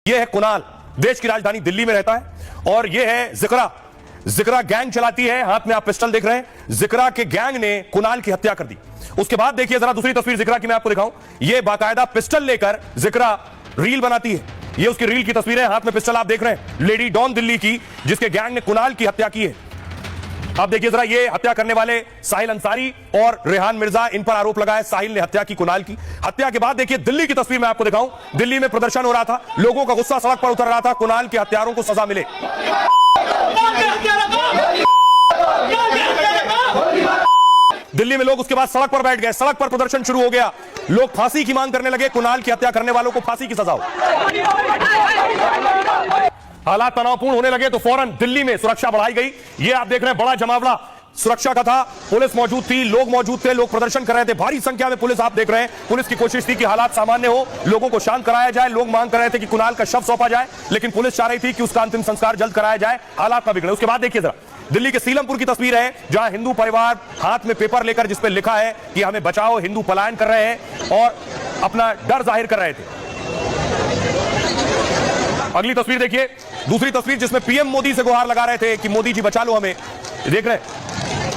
ये है कुणाल, देश की राजधानी दिल्ली में रहता है। और ये है जिक्रा। जिक्रा गैंग चलाती है, हाथ में आप पिस्टल देख रहे हैं। जिक्रा के गैंग ने कुणाल की हत्या कर दी। उसके बाद देखिए जरा दूसरी तस्वीर जिक्रा की मैं आपको दिखाऊं। ये बाकायदा पिस्टल लेकर जिक्रा रील बनाती है। ये उसकी रील की तस्वीर है, हाथ में पिस्टल आप देख रहे हैं। लेडी डॉन दिल्ली की, जिसके गैंग ने कुणाल की हत्या की है। आप देखिए जरा, ये हत्या करने वाले साहिल अंसारी और रेहान मिर्जा, इन पर आरोप लगा है साहिल ने हत्या की कुणाल की। हत्या के बाद देखिए दिल्ली की तस्वीर मैं आपको दिखाऊं। दिल्ली में प्रदर्शन हो रहा था, लोगों का गुस्सा सड़क पर उतर रहा था, कुणाल के हत्यारों को सजा मिले। दिल्ली में लोग उसके बाद सड़क पर बैठ गए, सड़क पर प्रदर्शन शुरू हो गया। लोग फांसी की मांग करने लगे, कुणाल की हत्या करने वालों को फांसी की सजा हो। हालात तनावपूर्ण होने लगे तो फौरन दिल्ली में सुरक्षा बढ़ाई गई। ये आप देख रहे हैं, बड़ा जमावड़ा सुरक्षा का था। पुलिस मौजूद थी, लोग मौजूद थे, लोग प्रदर्शन कर रहे थे, भारी संख्या में पुलिस आप देख रहे हैं। पुलिस की कोशिश थी कि हालात सामान्य हो, लोगों को शांत कराया जाए। लोग मांग कर रहे थे कि कुणाल का शव सौंपा जाए, लेकिन पुलिस चाह रही थी कि उसका अंतिम संस्कार जल्द कराया जाए, हालात ना बिगड़े। उसके बाद देखिए जरा, दिल्ली के सीलमपुर की तस्वीर है, जहां हिंदू परिवार हाथ में पेपर लेकर, जिस पर लिखा है कि हमें बचाओ, हिंदू पलायन कर रहे हैं और अपना डर जाहिर कर रहे थे। अगली तस्वीर देखिए, दूसरी तस्वीर जिसमें पीएम मोदी से गुहार लगा रहे थे कि मोदी जी बचा लो हमें। देख रहे हैं,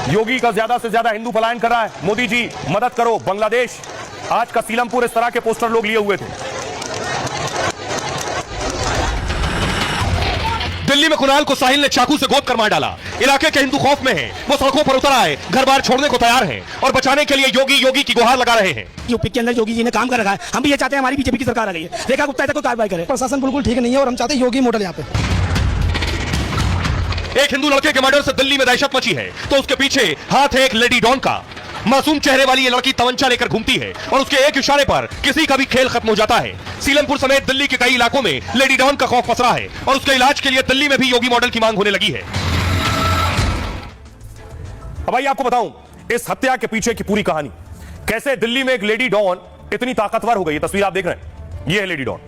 योगी का ज्यादा से ज्यादा हिंदू पलायन कर रहा है, मोदी जी मदद करो, बांग्लादेश। आज का सीलमपुर, इस तरह के पोस्टर लोग लिए हुए थे। दिल्ली में कुणाल को साहिल ने चाकू से गोद कर मार डाला। इलाके के हिंदू खौफ में हैं, वो सड़कों पर उतर आए, घर बार छोड़ने को तैयार हैं और बचाने के लिए योगी की गुहार लगा रहे हैं। यूपी के अंदर योगी जी ने काम कर रखा है, हम भी ये चाहते हैं हमारी बीजेपी की सरकार आ गई है, रेखा गुप्ता तक कोई कार्रवाई करे। प्रशासन बिल्कुल ठीक नहीं है और हम चाहते हैं योगी मॉडल यहाँ पे। एक हिंदू लड़के के मर्डर से दिल्ली में दहशत मची है, तो उसके पीछे हाथ है एक लेडी डॉन का। मासूम चेहरे वाली ये लड़की तमंचा लेकर घूमती है और उसके एक इशारे पर किसी का भी खेल खत्म हो जाता है। सीलमपुर समेत दिल्ली के कई इलाकों में लेडी डॉन का खौफ पसरा है और उसके इलाज के लिए दिल्ली में भी योगी मॉडल की मांग होने लगी है। अब आइए आपको बताऊं इस हत्या के पीछे की पूरी कहानी, कैसे दिल्ली में एक लेडी डॉन इतनी ताकतवर हो गई। ये तस्वीर आप देख रहे हैं, ये है लेडी डॉन।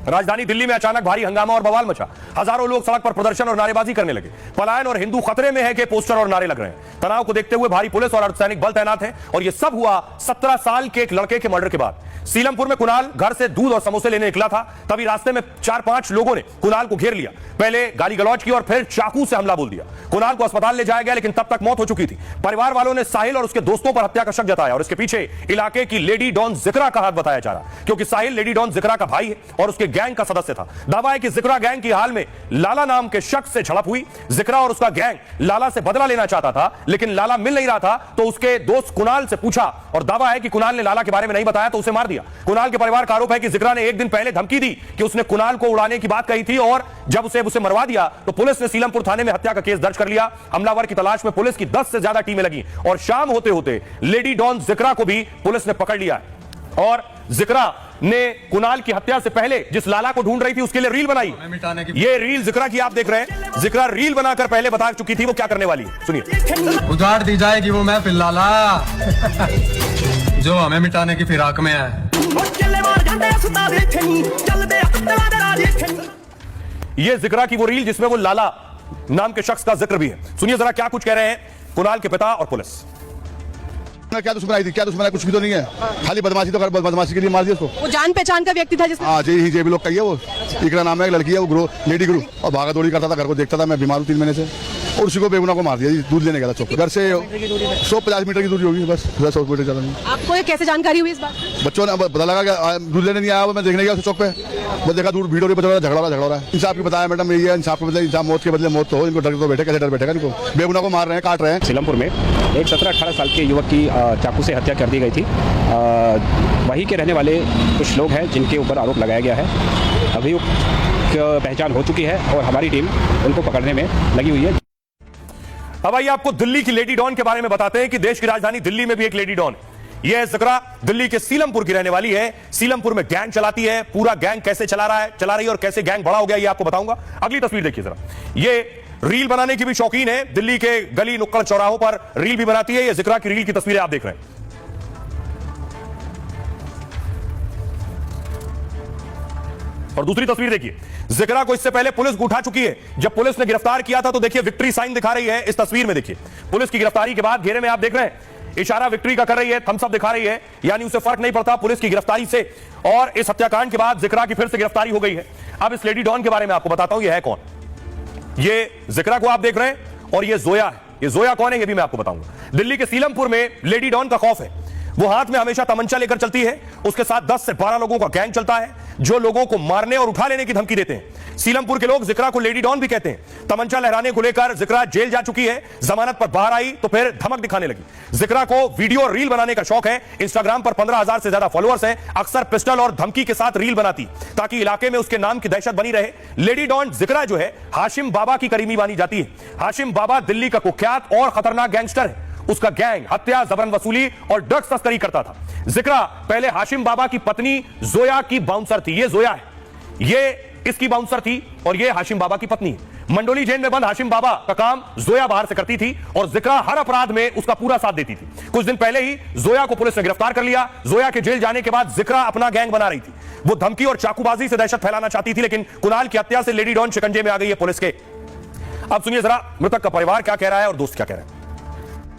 राजधानी दिल्ली में अचानक भारी हंगामा और बवाल मचा। हजारों लोग सड़क पर प्रदर्शन और नारेबाजी करने लगे। पलायन और हिंदू खतरे में है के पोस्टर और नारे लग रहे हैं। तनाव को देखते हुए भारी पुलिस और अर्धसैनिक बल तैनात है। और यह सब हुआ 17 साल के एक लड़के के मर्डर के बाद। सीलमपुर में कुणाल घर से दूध और समोसे लेने निकला था, तभी रास्ते में 4-5 लोगों ने कुणाल को घेर लिया। पहले गाली गलौज की और फिर चाकू से हमला बोल दिया। कुणाल को अस्पताल ले जाया गया, लेकिन तब तक मौत हो चुकी थी। परिवार वालों ने साहिल और उसके दोस्तों पर हत्या का शक जताया और इसके पीछे इलाके की लेडी डॉन जिक्रा का हाथ बताया जा रहा, क्योंकि साहिल लेडी डॉन जिक्रा का भाई है और उसके गैंग का सदस्य था। दावा है कि जिक्रा गैंग की हाल में लाला नाम के शख्स से झड़प हुई। जिक्रा और उसका गैंग लाला से बदला लेना चाहता था, लेकिन लाला मिल नहीं रहा था, तो उसके दोस्त कुणाल से पूछा और दावा है कि कुणाल ने लाला के बारे में नहीं बताया तो उसे मार दिया। कुणाल के परिवार का आरोप है कि जिक्रा ने एक दिन पहले धमकी दी कि उसने कुणाल को उड़ाने की बात कही थी और जब उसे मरवा दिया तो पुलिस ने सीलमपुर थाने में हत्या का केस दर्ज कर लिया। हमलावर की तलाश में पुलिस की 10 से ज्यादा टीमें लगी और शाम होते होते लेडी डॉन जिक्रा को भी पुलिस ने पकड़ लिया। और जिक्रा ने कुणाल की हत्या से पहले जिस लाला को ढूंढ रही थी उसके लिए रील बनाई। ये रील जिक्रा की आप देख रहे हैं। जिक्रा रील बनाकर पहले बता चुकी थी वो क्या करने वाली है, सुनिए। उजाड़ दी जाएगी वो महफिल लाला जो हमें मिटाने की फिराक में है। ये जिक्रा की वो रील जिसमें वो लाला नाम के शख्स का जिक्र भी है। सुनिए जरा क्या कुछ कह रहे हैं कुणाल के पिता और पुलिस। क्या दुश्मनाई थी, क्या दुश्मनाई, कुछ भी तो नहीं है, खाली बदमाशी तो कर, बदमाशी के लिए मार दिया उसको। वो जान पहचान का व्यक्ति था जिसने। हाँ जी, जेबी लोग कही है वो। इकरा नाम है, एक लड़की है, वो लेडी गुरु, और भागा दौड़ी करता था, घर को देखता था। मैं बीमार हूँ 3 महीने से, और उसी को बेगुना को मार दिया। दूध लेने गया था चौक, घर से 150 मीटर की दूरी होगी बस, 100 मीटर ज्यादा नहीं। आपको कैसे जानकारी हुई इस बात? बच्चों ने पता लगा कि दूध लेने नहीं आया, मैं देखने गया चौक पे, वो देखा दूर भीड़ हो रही, झगड़ा हो रहा है। इंसाफ की बताया मैडम, ये इंसाफ के बदले इंसाफ, मौत के बदले मौत तो हो। इनको डर तो बैठे, कैसे डर बैठेगा इनको, बेगुना को मार रहे हैं, काट रहे हैं। सीलमपुर में एक 17-18 साल के युवक की चाकू से हत्या कर दी गई थी। वहीं के रहने वाले कुछ लोग हैं जिनके ऊपर आरोप लगाया गया है। अभियुक्त की पहचान हो चुकी है और हमारी टीम उनको पकड़ने में लगी हुई है। अब आइए आपको दिल्ली की लेडी डॉन के बारे में बताते हैं कि देश की राजधानी दिल्ली में भी एक लेडी डॉन। यह है जिक्रा, दिल्ली के सीलमपुर की रहने वाली है। सीलमपुर में गैंग चलाती है। पूरा गैंग कैसे चला रही है और कैसे गैंग बड़ा हो गया ये आपको बताऊंगा। अगली तस्वीर देखिए जरा। ये रील बनाने की भी शौकीन है, दिल्ली के गली नुक्कड़ चौराहों पर रील भी बनाती है। ये जिक्रा की रील की तस्वीरें आप देख रहे हैं। और दूसरी तस्वीर देखिए, जिक्रा को इससे पहले पुलिस उठा चुकी है। जब पुलिस ने गिरफ्तार किया था तो देखिए विक्ट्री साइन दिखा रही है इस तस्वीर में। देखिए पुलिस की गिरफ्तारी के बाद घेरे में आप देख रहे हैं इशारा विक्ट्री का कर रही है, थम्स अप दिखा रही है, यानी उसे फर्क नहीं पड़ता पुलिस की गिरफ्तारी से। और इस हत्याकांड के बाद जिक्रा की फिर से गिरफ्तारी हो गई है। अब इस लेडी डॉन के बारे में आपको बताता हूं, ये है कौन। ये जिक्रा को आप देख रहे हैं और ये जोया है। ये जोया कौन है ये भी मैं आपको बताऊंगा। दिल्ली के सीलमपुर में लेडी डॉन का खौफ है। वो हाथ में हमेशा तमंचा लेकर चलती है। उसके साथ 10 से 12 लोगों का गैंग चलता है जो लोगों को मारने और उठा लेने की धमकी देते हैं। सीलमपुर के लोग जिक्रा को लेडी डॉन भी कहते हैं। तमंचा लहराने को लेकर जिक्रा जेल जा चुकी है। जमानत पर बाहर आई तो फिर धमक दिखाने लगी। जिक्रा को वीडियो और रील बनाने का शौक है। इंस्टाग्राम पर 15,000 से ज्यादा फॉलोअर्स हैं। अक्सर पिस्टल और धमकी के साथ रील बनाती ताकि इलाके में उसके नाम की दहशत बनी रहे। लेडी डॉन जिक्रा जो है हाशिम बाबा की करीबी मानी जाती है। हाशिम बाबा दिल्ली का कुख्यात और खतरनाक गैंगस्टर है। उसका गैंग हत्या, जबरन वसूली और ड्रग्स तस्करी करता था। जिक्रा पहले हाशिम बाबा की पत्नी जोया की बाउंसर थी। ये जोया है, ये इसकी बाउंसर थी और ये हाशिम बाबा की पत्नी है। मंडोली जेल में बंद हाशिम बाबा का काम जोया बाहर से करती थी और जिक्रा हर अपराध में उसका पूरा साथ देती थी। कुछ दिन पहले ही जोया को पुलिस ने गिरफ्तार कर लिया। जोया के जेल जाने के बाद जिक्रा अपना गैंग बना रही थी। वो धमकी और चाकूबाजी से दहशत फैलाना चाहती थी, लेकिन कुणाल की हत्या से लेडी डॉन शिकंजे में आ गई है पुलिस के। अब सुनिए जरा मृतक का परिवार क्या कह रहा है और दोस्त क्या कह रहे हैं।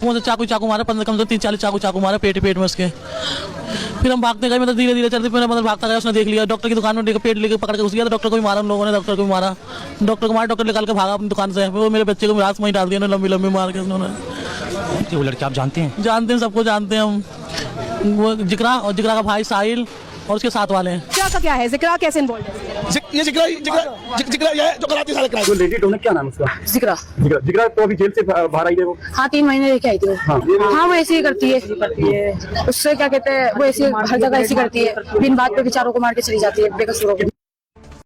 मुझे चाकू मारा, 15 कम से 30-40 चाकू मारा पेट में उसके। फिर हम भागते गए, मतलब धीरे धीरे चलते, फिर मतलब भागता गया। उसने देख लिया, डॉक्टर की दुकान में देखा, पेट लेके पकड़ के घुस गया। तो डॉक्टर को भी मारा, उन लोगों ने डॉक्टर को भी मारा। डॉक्टर को मारा, डॉक्टर निकाल के भागा अपनी दुकान से। वो मेरे बच्चे को रात में ही डाल दिया, लंबी लंबी मार के उन्होंने। वो लड़के आप जानते हैं? जानते हैं, सबको जानते हैं हम। वो जिक्रा और जिक्रा का भाई साहिल और उसके साथ वाले हैं। जिक्रा का क्या है, जिक्रा कैसे इन्वॉल्व है? ये जिक्रा ये जो कराती सारे कराती। लेडी डॉन क्या नाम उसका? जिक्रा। जिगरा तो अभी जेल से बाहर आई है वो। हाँ 3 महीने लेके आई थी वो। हाँ वो ऐसे ही करती है। उससे क्या कहते हैं, वो ऐसे हर जगह ऐसी करती है। बिन बात पे बेचारों को मार के चली जाती है बेकसूरों को।